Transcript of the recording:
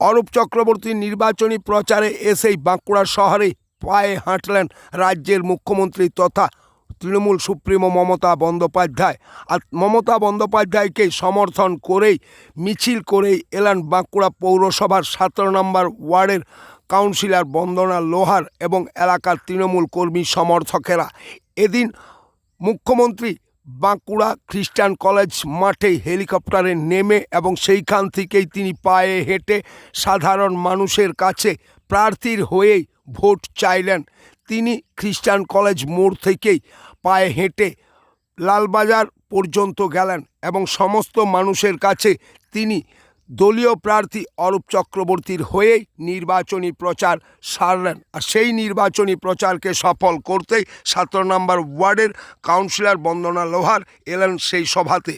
অরূপ চক্রবর্তীর নির্বাচনী প্রচারে এসেই বাঁকুড়া শহরে পায়ে হাঁটলেন রাজ্যের মুখ্যমন্ত্রী তথা তৃণমূল সুপ্রিমো মমতা বন্দ্যোপাধ্যায়। আর মমতা বন্দ্যোপাধ্যায়কে সমর্থন করেই মিছিল করেই এলেন বাঁকুড়া পৌরসভার 17 নম্বর ওয়ার্ডের কাউন্সিলর বন্দনা লোহার এবং এলাকার তৃণমূল কর্মী সমর্থকেরা। এদিন মুখ্যমন্ত্রী বাঁকুড়া খ্রিস্টান কলেজ মাঠে হেলিকপ্টারে নেমে এবং সেইখান থেকেই তিনি পায়ে হেঁটে সাধারণ মানুষের কাছে প্রার্থীর হয়েই ভোট চাইলেন। তিনি খ্রিস্টান কলেজ মোড় থেকেই পায়ে হেঁটে লালবাজার পর্যন্ত গেলেন এবং সমস্ত মানুষের কাছে তিনি দলীয় প্রার্থী অরূপ চক্রবর্তীর হয়েই নির্বাচনী প্রচার সারলেন। আর সেই নির্বাচনী প্রচারকে সফল করতেই 17 নম্বর ওয়ার্ডের কাউন্সিলর বন্দনা লোহার এলেন সেই সভাতে।